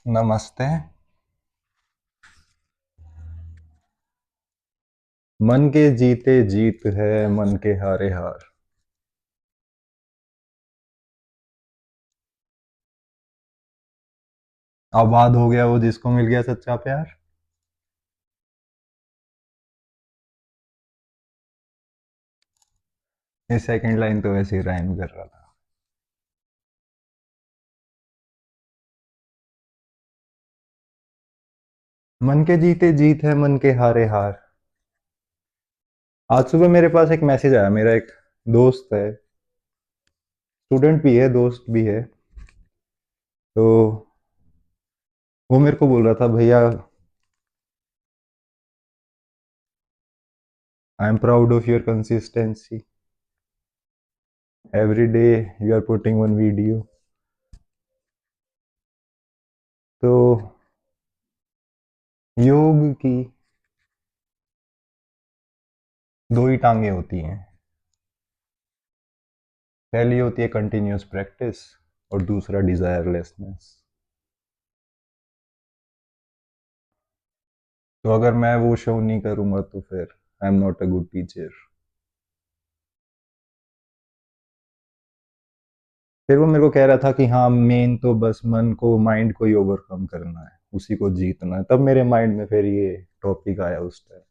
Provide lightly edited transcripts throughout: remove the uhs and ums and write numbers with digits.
नमस्ते। मन के जीते जीत है, मन के हारे हार। आबाद हो गया वो जिसको मिल गया सच्चा प्यार। ये सेकंड लाइन तो वैसे ही राइम कर रहा था। मन के जीते जीत है, मन के हारे हार। आज सुबह मेरे पास एक मैसेज आया। मेरा एक दोस्त है, स्टूडेंट भी है, दोस्त भी है। तो वो मेरे को बोल रहा था, भैया I am proud of your consistency. Every day you are putting one video. तो योग की दो ही टांगे होती हैं। पहली होती है कंटिन्यूअस प्रैक्टिस और दूसरा डिजायरलेसनेस। तो अगर मैं वो शो नहीं करूंगा तो फिर I am not a good teacher. फिर वो मेरे को कह रहा था कि हाँ, मेन तो बस मन को, माइंड को ही ओवरकम करना है, उसी को जीतना है। तब मेरे माइंड में फिर ये टॉपिक आया उस टाइम।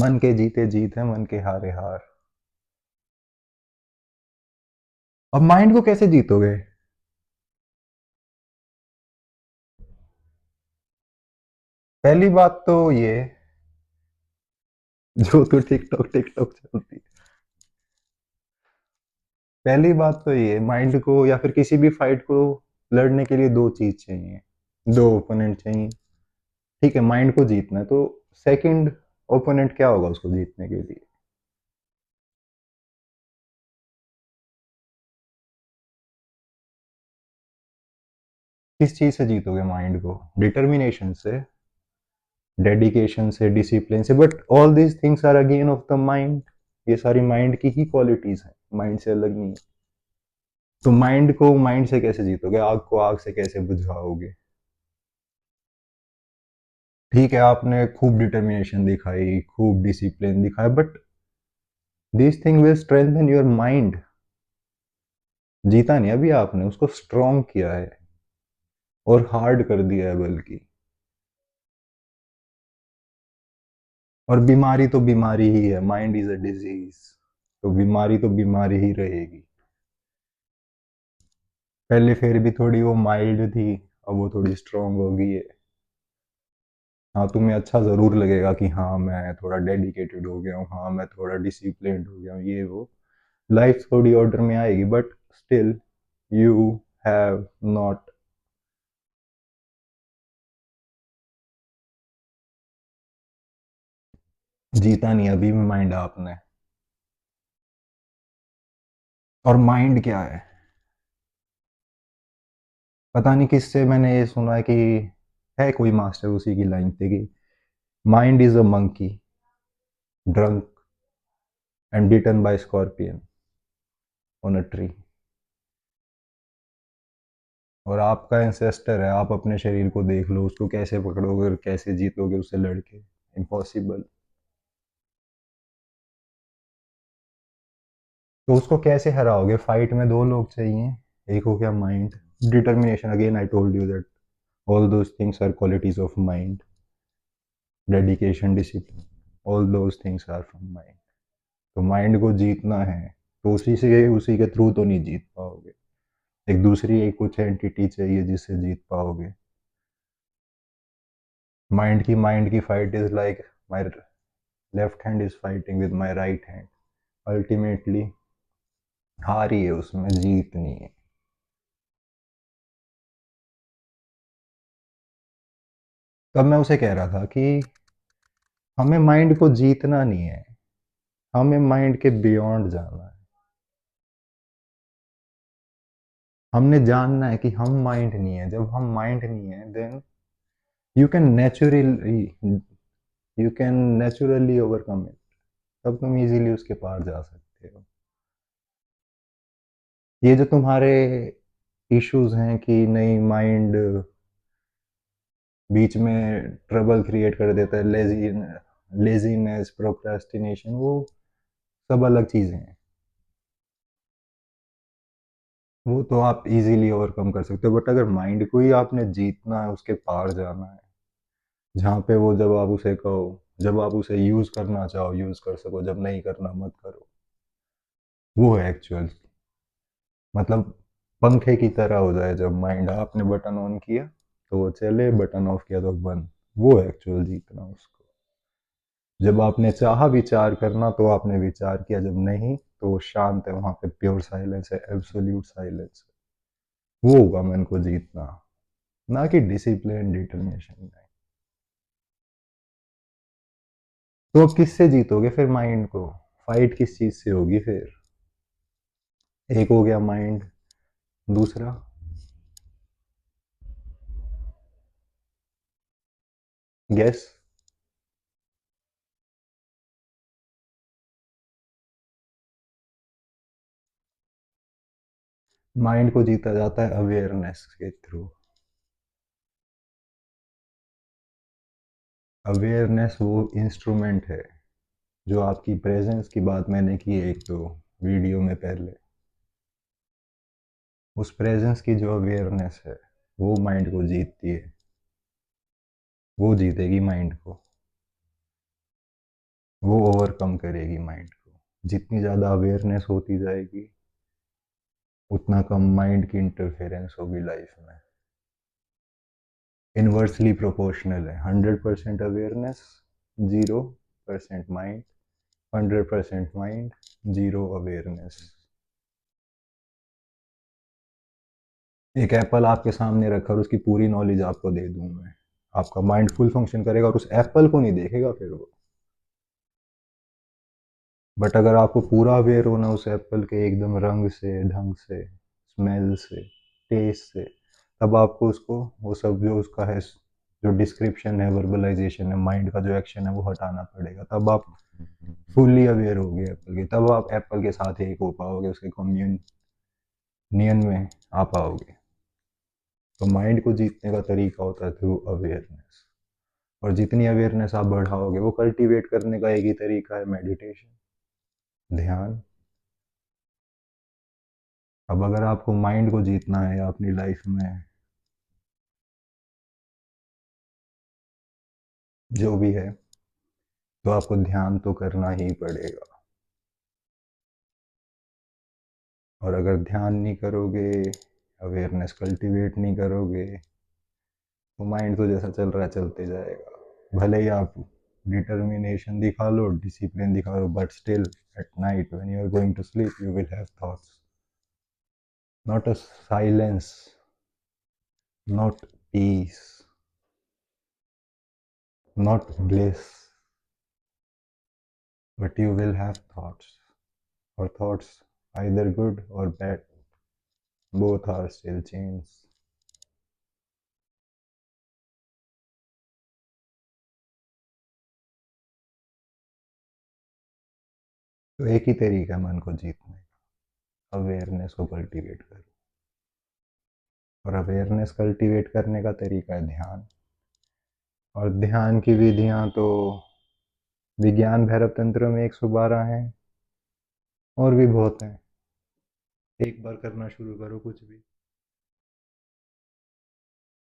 मन के जीते जीत है, मन के हारे हार। अब माइंड को कैसे जीतोगे? पहली बात तो ये, जो तो टिकटॉक टिकटॉक चलती है। पहली बात तो ये, माइंड को या फिर किसी भी फाइट को लड़ने के लिए दो चीज चाहिए, दो ओपोनेंट चाहिए। ठीक है, माइंड को जीतना है तो सेकंड ओपोनेंट क्या होगा उसको जीतने के लिए? किस चीज से जीतोगे माइंड को? डिटर्मिनेशन से, डेडिकेशन से, डिसिप्लिन से। But all these things are again of the mind. ये सारी माइंड की ही क्वालिटीज हैं, माइंड से अलग नहीं है। तो माइंड को माइंड से कैसे जीतोगे? आग को आग से कैसे बुझाओगे? ठीक है, आपने खूब डिटर्मिनेशन दिखाई, खूब डिसिप्लिन दिखाया, but this thing will strengthen your mind. जीता नहीं अभी आपने, उसको स्ट्रॉन्ग किया है और हार्ड कर दिया है बल्कि। और बीमारी तो बीमारी ही है, माइंड इज अ डिजीज। तो बीमारी तो बीमारी ही रहेगी। पहले फिर भी थोड़ी वो माइल्ड थी, अब वो थोड़ी स्ट्रांग हो गई है। हाँ, तुम्हें अच्छा जरूर लगेगा कि हाँ मैं थोड़ा डेडिकेटेड हो गया हूँ, हाँ मैं थोड़ा डिसिप्लिन्ड हो गया हूँ, ये वो लाइफ थोड़ी ऑर्डर में आएगी, but still you have not. जीता नहीं अभी भी माइंड आपने। और माइंड क्या है? पता नहीं किससे मैंने ये सुना है कि है कोई मास्टर, उसी की लाइन थे कि mind is a monkey drunk and bitten by scorpion on a tree. और आपका एंसेस्टर है, आप अपने शरीर को देख लो, उसको कैसे पकड़ोगे और कैसे जीतोगे उससे लड़के? इम्पॉसिबल। तो उसको कैसे हराओगे? फाइट में दो लोग चाहिए, एक हो गया mind. Determination, again I told you that all those things are qualities of mind. Dedication, discipline, all those things are from mind. तो माइंड को जीतना है तो उसी के थ्रू तो नहीं जीत पाओगे। एक दूसरी एक कुछ एंटिटी चाहिए जिससे जीत पाओगे। माइंड की fight is like my left hand is fighting with my right hand. Ultimately हार ही है, उसमें जीत नहीं है। तब मैं उसे कह रहा था कि हमें माइंड को जीतना नहीं है, हमें माइंड के बियॉन्ड जाना है। हमने जानना है कि हम माइंड नहीं है। जब हम माइंड नहीं है, then you can naturally you can naturally overcome it. तब तुम इजीली उसके पार जा सकते हो। ये जो तुम्हारे इश्यूज हैं कि नहीं, माइंड बीच में ट्रबल क्रिएट कर देता है, लेजीनेस, प्रोक्रेस्टिनेशन, वो सब अलग चीज़ें हैं। वो तो आप इजीली ओवरकम कर सकते हो, बट अगर माइंड को ही आपने जीतना है, उसके पार जाना है, जहाँ पे वो, जब आप उसे कहो, जब आप उसे यूज करना चाहो यूज कर सको, जब नहीं करना मत करो, वो है एक्चुअल, मतलब पंखे की तरह हो जाए। जब माइंड, आपने बटन ऑन किया तो वो चले, बटन ऑफ किया तो बंद, वो है एक्चुअल जीतना उसको। जब आपने चाहा विचार करना तो आपने विचार किया, जब नहीं तो वो शांत है, वहां पे प्योर साइलेंस है, एब्सोल्यूट साइलेंस है, वो होगा मन को जीतना, ना कि डिसिप्लिन, डिटर्मिनेशन नहीं। तो अब किससे जीतोगे फिर माइंड को? फाइट किस चीज से होगी फिर? एक हो गया माइंड, दूसरा? गैस। माइंड को जीता जाता है अवेयरनेस के थ्रू। अवेयरनेस वो इंस्ट्रूमेंट है, जो आपकी प्रेजेंस की बात मैंने की एक तो वीडियो में पहले, उस प्रेजेंस की जो अवेयरनेस है वो माइंड को जीतती है, वो जीतेगी माइंड को, वो ओवरकम करेगी माइंड को। जितनी ज़्यादा अवेयरनेस होती जाएगी, उतना कम माइंड की इंटरफेरेंस होगी लाइफ में। इनवर्सली प्रोपोर्शनल है, 100% अवेयरनेस, 0% माइंड, 100% माइंड, 0 अवेयरनेस। एक एप्पल आपके सामने रखा और उसकी पूरी नॉलेज आपको दे दूं मैं, आपका माइंड फुल फंक्शन करेगा और उस एप्पल को नहीं देखेगा फिर वो। बट अगर आपको पूरा अवेयर होना उस एप्पल के एकदम रंग से, ढंग से, स्मेल से, टेस्ट से, तब आपको उसको, वो सब जो उसका है, जो डिस्क्रिप्शन है, वर्बलाइजेशन है, माइंड का जो एक्शन है, वो हटाना पड़ेगा। तब आप फुल्ली अवेयर होगे एप्पल के, तब आप एप्पल के साथ एक हो पाओगे, उसके कम्युनियन में आ पाओगे। तो माइंड को जीतने का तरीका होता है थ्रू अवेयरनेस। और जितनी अवेयरनेस आप बढ़ाओगे, वो कल्टीवेट करने का एक ही तरीका है, मेडिटेशन, ध्यान। अब अगर आपको माइंड को जीतना है अपनी लाइफ में, जो भी है, तो आपको ध्यान तो करना ही पड़ेगा। और अगर ध्यान नहीं करोगे, अवेयरनेस कल्टीवेट नहीं करोगे, तो माइंड तो जैसा चल रहा है चलते जाएगा। भले ही आप डिटर्मिनेशन दिखा लो, डिसिप्लिन दिखा लो, but still at night when you are going to sleep you will have thoughts, not a silence, not peace, not bliss, but you will have thoughts, or thoughts either good or bad, both are still chains. तो एक ही तरीका है मन को जीतने का, awareness को cultivate करो। और अवेयरनेस कल्टीवेट करने का तरीका है ध्यान। और ध्यान की विधियां तो विज्ञान भैरव तंत्र में 112 हैं, और भी बहुत हैं। एक बार करना शुरू करो कुछ भी,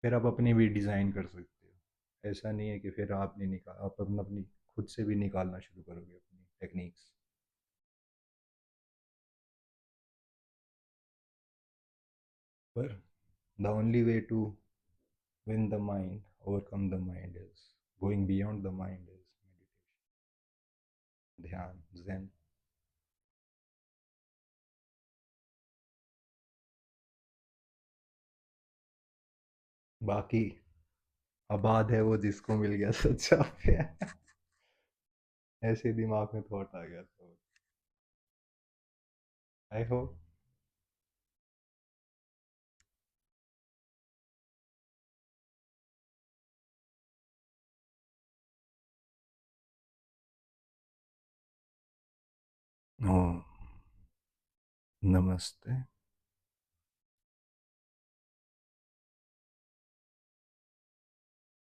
फिर आप अपनी भी डिज़ाइन कर सकते हो। ऐसा नहीं है कि फिर आप नहीं निकाल, आप अपनी खुद से भी निकालना शुरू करोगे अपनी टेक्निक्स। पर the only way to win the mind, overcome the mind, is going beyond the mind, is meditation, ध्यान, zen। बाकी आबाद है वो जिसको मिल गया सच्चा प्यार। ऐसे दिमाग में थॉट आ गया तो आई होप। ओ, नमस्ते।